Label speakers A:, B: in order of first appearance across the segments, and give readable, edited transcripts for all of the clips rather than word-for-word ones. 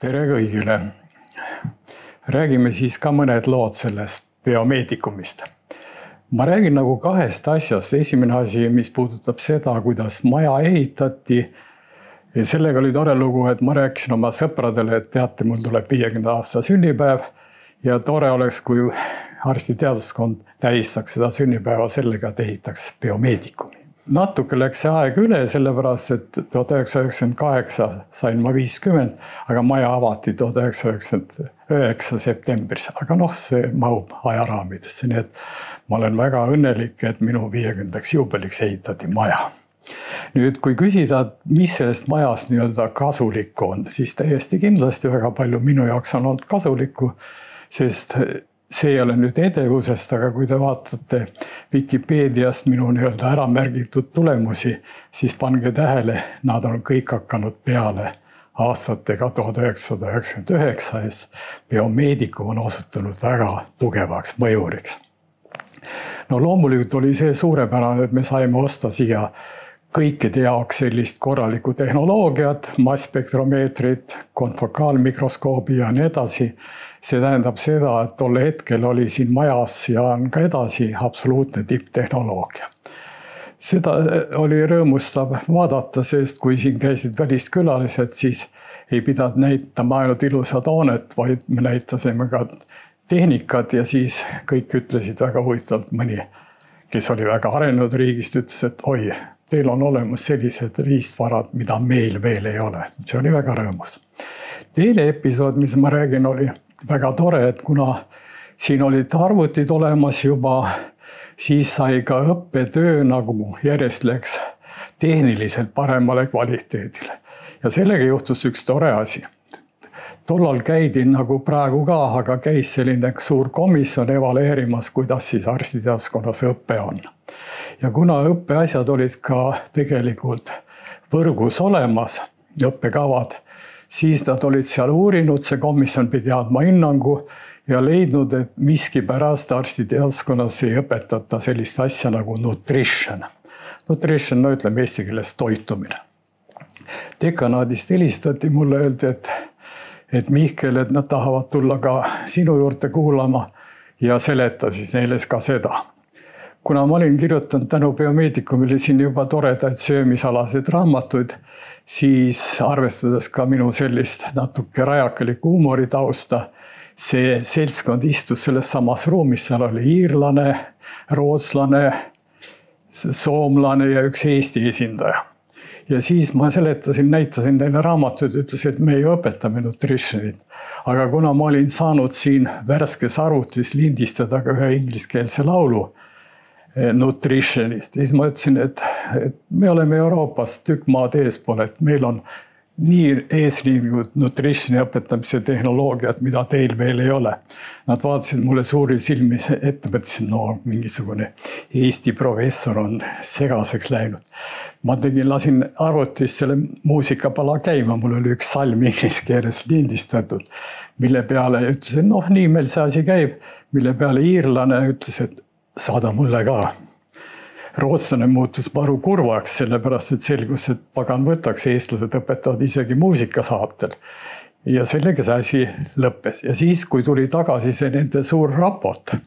A: Tere kõigile! Räägime siis ka mõned lood sellest biomeedikumist. Ma räägin nagu kahest asjast. Esimene asi, mis puudutab seda, kuidas maja ehitati. Ja sellega oli tore lugu, et ma rääkisin oma sõpradele, et teate, mul tuleb 50 aasta sünnipäev. Ja tore oleks, kui arstiteaduskond tähistaks seda sünnipäeva sellega, et ehitaks biomeedikumi. Natuke läks see aeg üle, sellepärast, et 1998 sain ma 50, aga maja avati 1999 septembris. Aga see mahub ajaraamidesse, nii et ma olen väga õnnelik, et minu 50. juubeliks ehitati maja. Nüüd, kui küsida, mis sellest majast kasulikku on, siis täiesti kindlasti väga palju minu jaoks on olnud kasulikku, sest see ei ole nüüd edevusest, aga kui te vaatate Vikipeediast minu ära märgitud tulemusi, siis pange tähele, nad on kõik hakanud peale aastatega 1999, sest biomeedikum on osutunud väga tugevaks mõjuriks. Loomulikult oli see suurepärane, et me saime osta siia kõikide jaoks sellist korralikku tehnoloogiat, massspektromeetrit, konfokaalmikroskoobi ja nii edasi. See tähendab seda, et tolle hetkel oli siin majas ja on ka edasi absoluutne tipptehnoloogia. Seda oli rõõmustav vaadata, sest kui siin käisid väliskülalised, siis ei pidanud näitama ainult ilusat hoonet, vaid me näitasime ka tehnikat ja siis kõik ütlesid väga huvitavalt, mõni, kes oli väga arenenud riigist, ütles, et oi, teil on olemas sellised riistvarad, mida meil veel ei ole. See oli väga rõõmus. Teine episood, mis ma räägin, oli väga tore, et kuna siin olid arvutid olemas juba, siis sai ka õppetöö nagu järjest läks tehniliselt paremale kvaliteedile. Ja sellega juhtus üks tore asi. Tollal käidi nagu praegu ka, aga käis selline suur komisjon evalueerimas, kuidas siis arstiteaduskonnas õppe on. Ja kuna õppeasjad olid ka tegelikult võrgus olemas, õppekavad, siis nad olid seal uurinud, see komisjon pidi andma hinnangu ja leidnud, et miskipärast arstiteaduskonnas ei õpetata sellist asja nagu nutrition. Nutrition, ütleme eesti keeles toitumine. Dekanaadist helistati mulle, öeldi, et Mihkel, et nad tahavad tulla ka sinu juurde kuulama ja seleta siis neile ka seda. Kuna ma olin kirjutanud tänu biomeedikumile siin juba toredaid söömisalaseid raamatuid, siis arvestades ka minu sellist natuke rajakelikku huumoritausta, see seltskond istus selles samas ruumis, seal oli iirlane, rootslane, soomlane ja üks Eesti esindaja. Ja siis ma seletasin, näitasin neile raamatuid, ütlesin, et me ei õpetame nutritionit. Aga kuna ma olin saanud siin värskes arvutis lindistada ka ühe ingliskeelse laulu nutritionist, siis ma ütlesin, et me oleme Euroopas tükk maad eespool, et meil on nii eesliinikud nutritioni õpetamise tehnoloogiat, mida teil veel ei ole. Nad vaatasid mulle suuri silmi ette, mõtlesin, mingisugune Eesti professor on segaseks läinud. Ma lasin arvutis selle muusikapala käima, mul oli üks salm inglise keeles lindistatud, mille peale ütlesin, nii meil see asi käib, mille peale iirlane ütles, et saada mulle ka. Rootslane muutus maru kurvaks, sellepärast et selgus, et pagan võtaks, eestlased õpetavad isegi muusikasaatel. Ja sellega see asi lõppes. Ja siis, kui tuli tagasi see nende suur raport,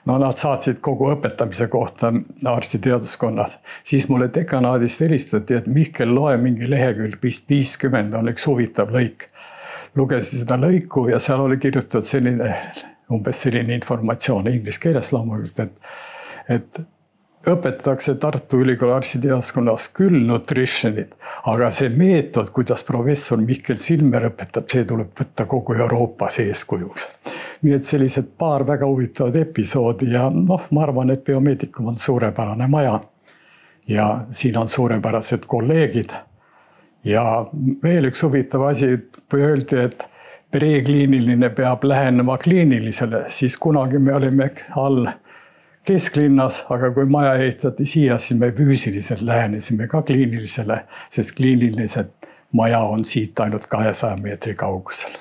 A: nad saatsid kogu õpetamise kohta arstiteaduskonnas, siis mulle dekanaadist helistati, et Mihkel, loe mingi lehekülg, vist 50 on üks huvitav lõik. Lugesin seda lõiku ja seal oli kirjutatud umbes selline informatsioon inglise keeles loomulikult, et õpetatakse Tartu Ülikooli arstiteaduskonnas küll nutritionit, aga see meetod, kuidas professor Mihkel Silmer õpetab, see tuleb võtta kogu Euroopas eeskujuks. Nii et sellised paar väga huvitavad episoodi ja ma arvan, et biomeedikum on suurepärane maja ja siin on suurepärased kolleegid. Ja veel üks huvitav asi, kui öeldi, et prekliiniline peab lähenema kliinilisele, siis kunagi me olime all kesklinnas, aga kui maja ehitati siia, siis me füüsiliselt lähenesime ka kliinilisele, sest kliinilised maja on siit ainult 200 meetri kaugusel.